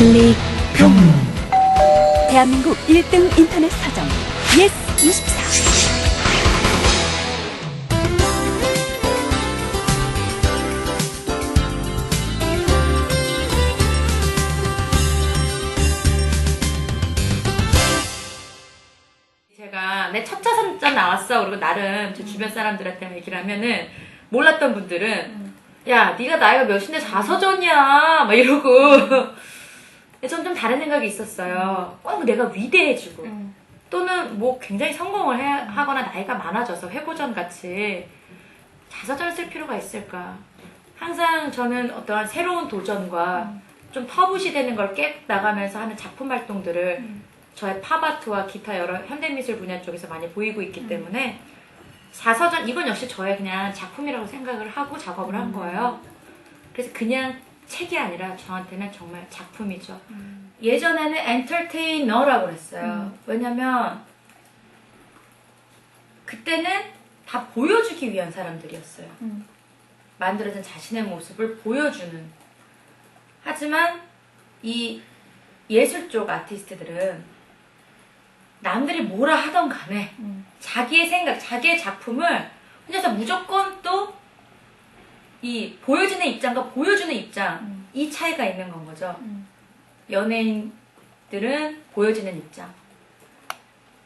클릭 대한민국 1등 인터넷 서점 예스24. 제가 내 첫 자산자 나왔어. 그리고 나름 제 주변 사람들한테 얘기를 하면은 몰랐던 분들은 야 네가 나이가 몇인데 자서전이야 막 이러고 전 좀 다른 생각이 있었어요. 꼭 내가 위대해지고 또는 뭐 굉장히 성공을 하거나 나이가 많아져서 회고전 같이 자서전을 쓸 필요가 있을까. 항상 저는 어떠한 새로운 도전과 좀 터부시되는 걸 깨 나가면서 하는 작품 활동들을 저의 팝아트와 기타 여러 현대미술 분야 쪽에서 많이 보이고 있기 때문에 자서전 이건 역시 저의 그냥 작품이라고 생각을 하고 작업을 한 거예요. 그래서 그냥 책이 아니라 저한테는 정말 작품이죠. 예전에는 엔터테이너라고 그랬어요. 왜냐면 그때는 다 보여주기 위한 사람들이었어요. 만들어진 자신의 모습을 보여주는. 하지만 이 예술 쪽 아티스트들은 남들이 뭐라 하던 간에 자기의 생각, 자기의 작품을 혼자서 무조건 또 이 보여지는 입장과 보여주는 입장 이 차이가 있는 건 거죠. 연예인들은 보여지는 입장,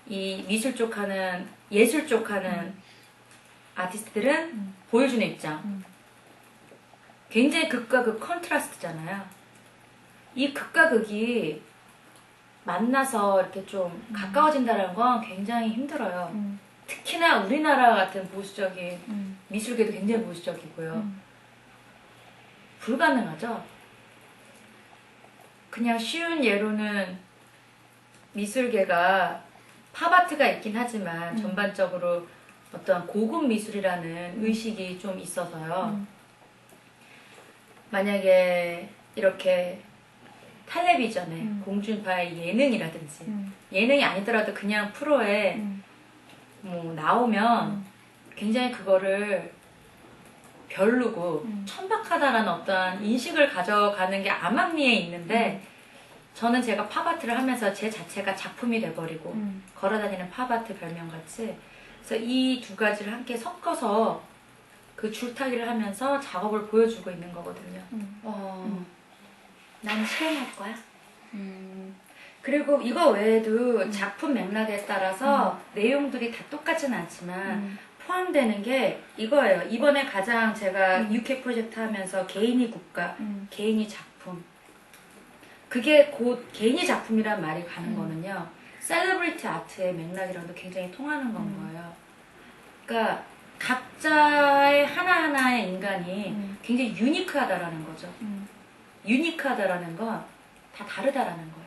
이 미술 쪽 하는 예술 쪽 하는 아티스트들은 보여주는 입장. 굉장히 극과 극 컨트라스트잖아요. 이 극과 극이 만나서 이렇게 좀 가까워진다는 건 굉장히 힘들어요. 특히나 우리나라 같은 보수적인 미술계도 굉장히 보수적이고요. 불가능하죠. 그냥 쉬운 예로는 미술계가 팝아트가 있긴 하지만 전반적으로 어떤 고급 미술이라는 의식이 좀 있어서요. 만약에 이렇게 텔레비전에 공중파의 예능이라든지 예능이 아니더라도 그냥 프로에 뭐 나오면 굉장히 그거를 별로고 천박하다라는 어떤 인식을 가져가는 게 암암리에 있는데 저는 제가 팝아트를 하면서 제 자체가 작품이 돼버리고 걸어다니는 팝아트 별명같이 그래서 이 두 가지를 함께 섞어서 그 줄타기를 하면서 작업을 보여주고 있는 거거든요. 나는 실행할 거야. 그리고 이거 외에도 작품 맥락에 따라서 내용들이 다 똑같지는 않지만 포함되는 게 이거예요. 이번에 가장 제가 UK 프로젝트 하면서 개인이 국가, 개인이 작품. 그게 곧 개인이 작품이란 말이 가는 거는요. 셀러브리티 아트의 맥락이랑도 굉장히 통하는 건 거예요. 그러니까 각자의 하나하나의 인간이 굉장히 유니크하다라는 거죠. 유니크하다라는 건 다 다르다라는 거예요.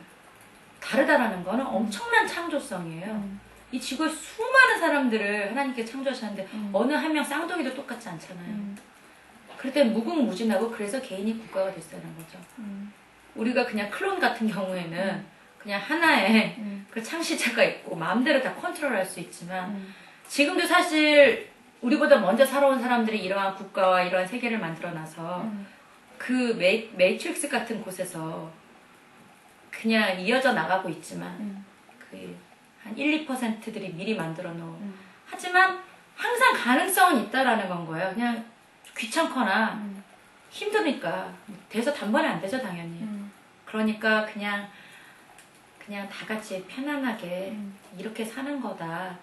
다르다라는 거는 엄청난 창조성이에요. 이 지구에 수많은 사람들을 하나님께 창조하셨는데 어느 한 명 쌍둥이도 똑같지 않잖아요. 그럴 땐 무궁무진하고 그래서 개인이 국가가 됐다는 거죠. 우리가 그냥 클론 같은 경우에는 그냥 하나의 그 창시자가 있고 마음대로 다 컨트롤할 수 있지만 지금도 사실 우리보다 먼저 살아온 사람들이 이러한 국가와 이러한 세계를 만들어놔서 그 매트릭스 같은 곳에서 그냥 이어져 나가고 있지만 그 한 1, 2%들이 미리 만들어 놓은 하지만 항상 가능성은 있다라는 건 거예요. 그냥 귀찮거나 힘드니까 돼서 단번에 안 되죠 당연히. 그러니까 그냥 다 같이 편안하게 이렇게 사는 거다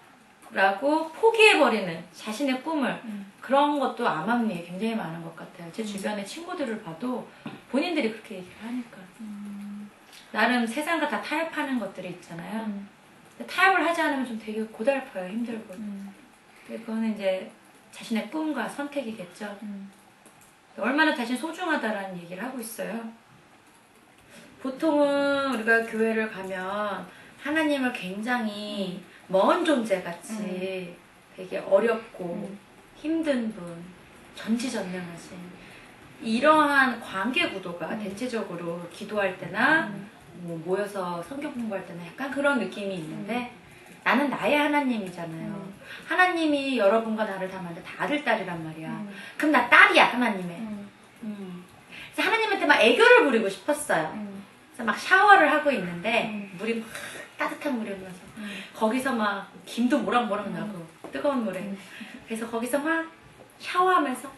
라고 포기해버리는 자신의 꿈을 그런 것도 암암리에 굉장히 많은 것 같아요. 제 주변의 친구들을 봐도 본인들이 그렇게 얘기를 하니까 나름 세상과 다 타협하는 것들이 있잖아요. 근데 타협을 하지 않으면 좀 되게 고달퍼요. 힘들고. 그거는 이제 자신의 꿈과 선택이겠죠. 얼마나 자신 소중하다라는 얘기를 하고 있어요. 보통은 우리가 교회를 가면 하나님을 굉장히 먼 존재같이 되게 어렵고 힘든 분, 전지전능하신 이러한 관계 구도가 대체적으로 기도할 때나 뭐 모여서 성경 공부할 때는 약간 그런 느낌이 있는데 나는 나의 하나님이잖아요. 하나님이 여러분과 나를 다 만든 다 아들, 딸이란 말이야. 그럼 나 딸이야 하나님의. 그래서 하나님한테 막 애교를 부리고 싶었어요. 그래서 막 샤워를 하고 있는데 물이 막 따뜻한 물이 흘러서 거기서 막 김도 모락모락 나고 뜨거운 물에 그래서 거기서 막 샤워하면서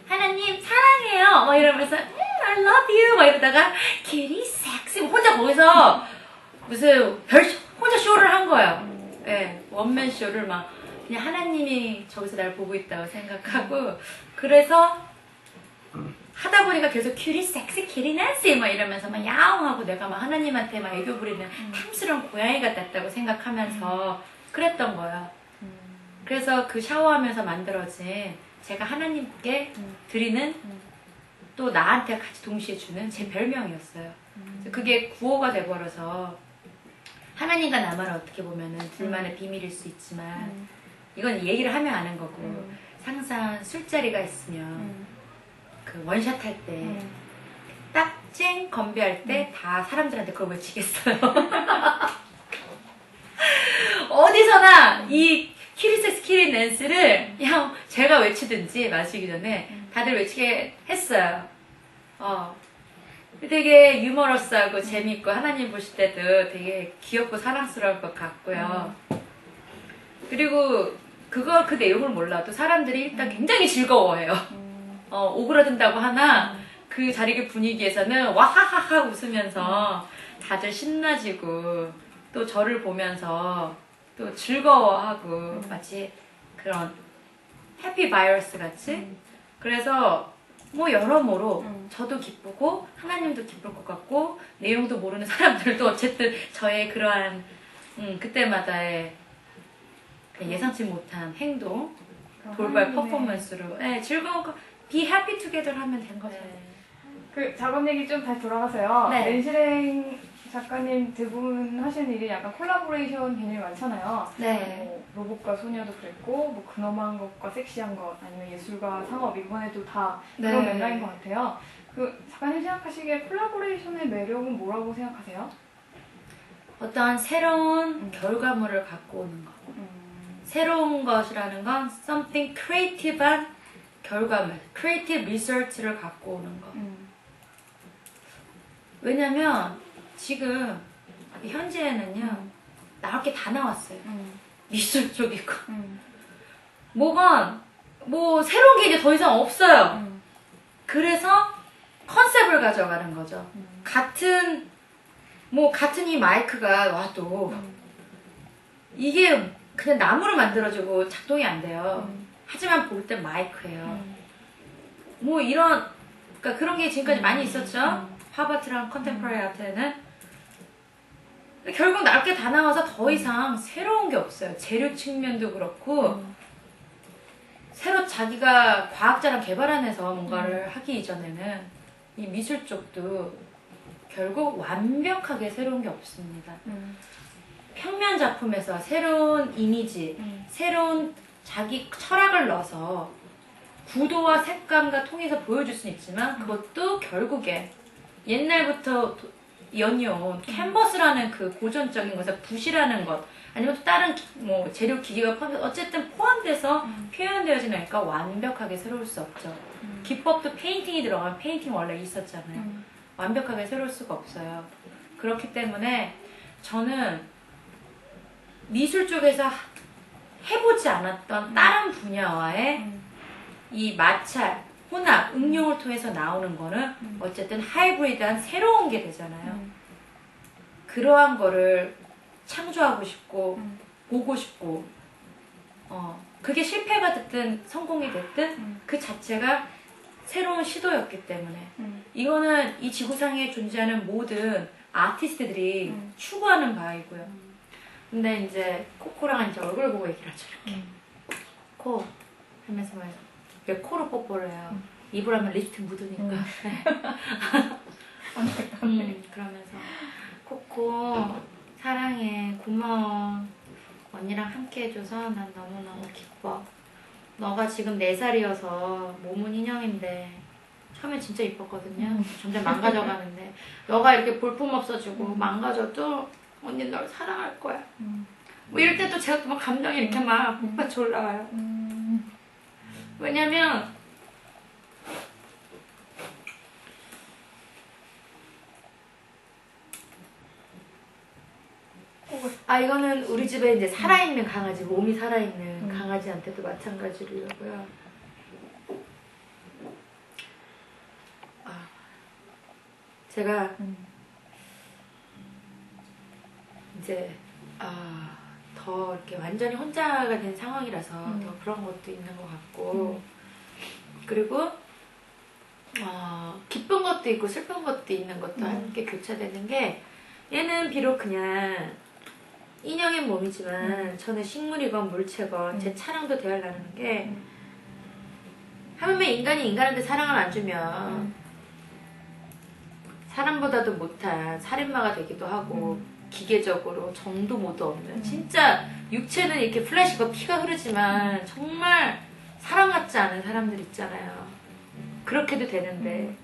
하나님 사랑해요 막 이러면서 I love you 막 이러다가 kitty sexy 혼자 거기서 무슨 혼자 쇼를 한 거예요. 네, 원맨 쇼를 막 그냥 하나님이 저기서 날 보고 있다고 생각하고 그래서 하다 보니까 계속 큐리 섹시 키리 낸시 막 이러면서 막 야옹하고 내가 막 하나님한테 막 애교 부리는 탐스러운 고양이가 됐다고 생각하면서 그랬던 거야. 그래서 그 샤워하면서 만들어진 제가 하나님께 드리는 또 나한테 같이 동시에 주는 제 별명이었어요. 그게 구호가 돼버려서 하나님과 나만은 어떻게 보면은 둘만의 비밀일 수 있지만 이건 얘기를 하면 아는 거고 항상 술자리가 있으면 그 원샷 할 때 딱 쨍 건배할 때 다 사람들한테 그걸 외치겠어요. 어디서나 이 키리섹스 키리 낸스를 그냥 제가 외치든지 마시기 전에 다들 외치게 했어요. 되게 유머러스하고 재밌고 하나님 보실 때도 되게 귀엽고 사랑스러울 것 같고요. 그리고 그 내용을 몰라도 사람들이 일단 굉장히 즐거워해요. 오그라든다고 하나 그 자리 분위기에서는 와하하하 웃으면서 다들 신나지고 또 저를 보면서 또 즐거워하고 마치 그런 해피 바이러스 같이 그래서 뭐 여러모로 저도 기쁘고 하나님도 기쁠 것 같고 내용도 모르는 사람들도 어쨌든 저의 그러한 그때마다의 예상치 못한 행동 돌발 퍼포먼스로 즐거운 거 be happy together 하면 된 거죠. 그 작업 얘기 좀 다시 돌아가서요. 네. 렌실행 작가님 대부분 하시는 일이 약간 콜라보레이션 개념이 많잖아요. 네. 뭐 로봇과 소녀도 그랬고 뭐 근엄한 것과 섹시한 것 아니면 예술과 상업 이번에도 다 그런 맥락인 것 같아요. 그 작가님 생각하시기에 콜라보레이션의 매력은 뭐라고 생각하세요? 어떠한 새로운 결과물을 갖고 오는 것. 새로운 것이라는 건 something creative한 결과물, creative result를 갖고 오는 것. 왜냐면 지금 현재에는요 나올 게 다 나왔어요. 미술 쪽이고 뭐건 뭐 새로운 게 이제 더 이상 없어요. 그래서 컨셉을 가져가는 거죠. 같은 이 마이크가 와도 이게 그냥 나무로 만들어지고 작동이 안 돼요. 하지만 볼 땐 마이크예요. 뭐 이런 그러니까 그런 게 지금까지 많이 있었죠. 팝아트랑 컨템포러리 아트에는 결국 나올 게 다 나와서 더 이상 새로운 게 없어요. 재료 측면도 그렇고 새로 자기가 과학자랑 개발해내서 뭔가를 하기 이전에는 이 미술 쪽도 결국 완벽하게 새로운 게 없습니다. 평면 작품에서 새로운 이미지, 새로운 자기 철학을 넣어서 구도와 색감과 통해서 보여줄 수는 있지만 그것도 결국에 옛날부터 연이어온 캔버스라는 그 고전적인 것에 붓이라는 것 아니면 또 다른 뭐 재료 기계가 어쨌든 포함돼서 표현되어지니까 완벽하게 새로울 수 없죠. 기법도 페인팅이 들어간 페인팅 원래 있었잖아요. 완벽하게 새로울 수가 없어요. 그렇기 때문에 저는 미술 쪽에서 해보지 않았던 다른 분야와의 이 마찰, 혼합, 응용을 통해서 나오는 거는 어쨌든 하이브리드한 새로운 게 되잖아요. 그러한 거를 창조하고 싶고 보고 싶고 그게 실패가 됐든 성공이 됐든 그 자체가 새로운 시도였기 때문에 이거는 이 지구상에 존재하는 모든 아티스트들이 추구하는 바이고요. 근데 이제 코코랑 이제 얼굴 보고 얘기를 하죠. 이렇게 코 하면서 말해요. 왜 코로 뽀뽀를 해요? 입을 하면 립스틱 묻으니까. 그러면서 코코 사랑해 고마워 언니랑 함께 해줘서 난 너무너무 기뻐. 너가 지금 4살이어서 몸은 인형인데 처음엔 진짜 이뻤거든요. 점점 망가져가는데 너가 이렇게 볼품 없어지고 망가져도 언니 널 사랑할 거야. 뭐 이럴 때도 제가 또 막 감정이 이렇게 막 북받쳐 올라와요. 왜냐면 이거는 우리 집에 이제 살아있는 강아지, 몸이 살아있는 강아지한테도 마찬가지로고요. 제가 이제 더 이렇게 완전히 혼자가 된 상황이라서 더 그런 것도 있는 것 같고, 그리고 기쁜 것도 있고 슬픈 것도 있는 것도 함께 교차되는 게, 얘는 비록 그냥 인형의 몸이지만 저는 식물이건 물체건 제 차량도 대화를 나누는 게, 하물며 인간이 인간한테 사랑을 안 주면 사람보다도 못한 살인마가 되기도 하고, 기계적으로 정도 모두 없는, 진짜 육체는 이렇게 플래시가 피가 흐르지만 정말 사람 같지 않은 사람들 있잖아요. 그렇게도 되는데,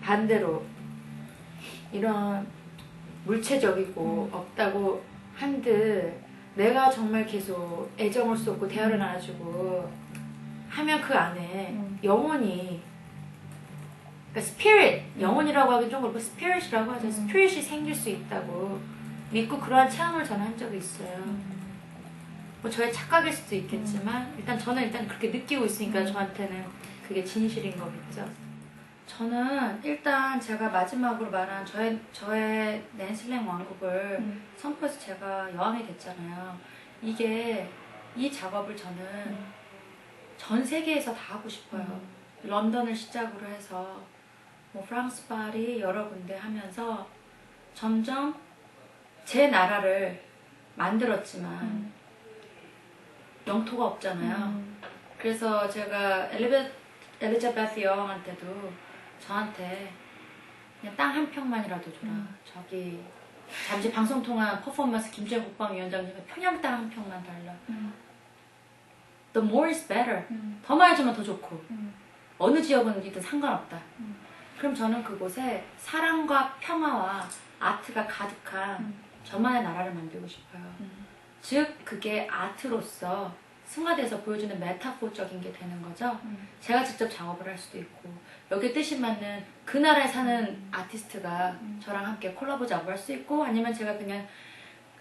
반대로 이런 물체적이고 없다고 한들 내가 정말 계속 애정을 쏟고 대화를 나눠주고 하면 그 안에 영혼이, 그러니까 스피릿, 영혼이라고 하긴 좀 그렇고 스피릿이라고 하죠. 스피릿이 생길 수 있다고 믿고 그러한 체험을 저는 한 적이 있어요. 뭐 저의 착각일 수도 있겠지만 일단 저는 그렇게 느끼고 있으니까 저한테는 그게 진실인 거겠죠. 저는 일단 제가 마지막으로 말한 저의 낸슬랭 왕국을 선포해서 제가 여왕이 됐잖아요. 이 작업을 저는 전 세계에서 다 하고 싶어요. 런던을 시작으로 해서 뭐 프랑스, 파리 여러 군데 하면서 점점 제 나라를 만들었지만 영토가 없잖아요. 그래서 제가 엘리자베스 여왕한테도 저한테 그냥 땅 한 평만이라도 줘라. 저기 잠시 방송통화 퍼포먼스 김재현 국방위원장님이 평양 땅 한 평만 달라. The more is better. 더 많이 주면 더 좋고 어느 지역은이든 상관없다. 그럼 저는 그곳에 사랑과 평화와 아트가 가득한 저만의 나라를 만들고 싶어요. 즉 그게 아트로서 승화돼서 보여주는 메타포적인 게 되는 거죠. 제가 직접 작업을 할 수도 있고 여기에 뜻이 맞는 그 나라에 사는 아티스트가 저랑 함께 콜라보 작업을 할 수 있고, 아니면 제가 그냥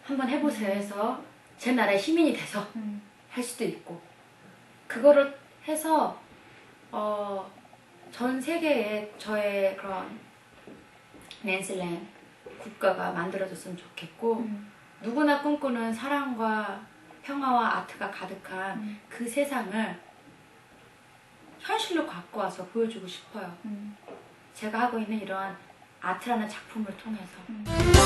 한번 해보세요 해서 제 나라의 시민이 돼서 할 수도 있고, 그거를 해서 전 세계에 저의 그런 낸슬랭 국가가 만들어졌으면 좋겠고, 누구나 꿈꾸는 사랑과 평화와 아트가 가득한 그 세상을 현실로 갖고 와서 보여주고 싶어요. 제가 하고 있는 이러한 아트라는 작품을 통해서.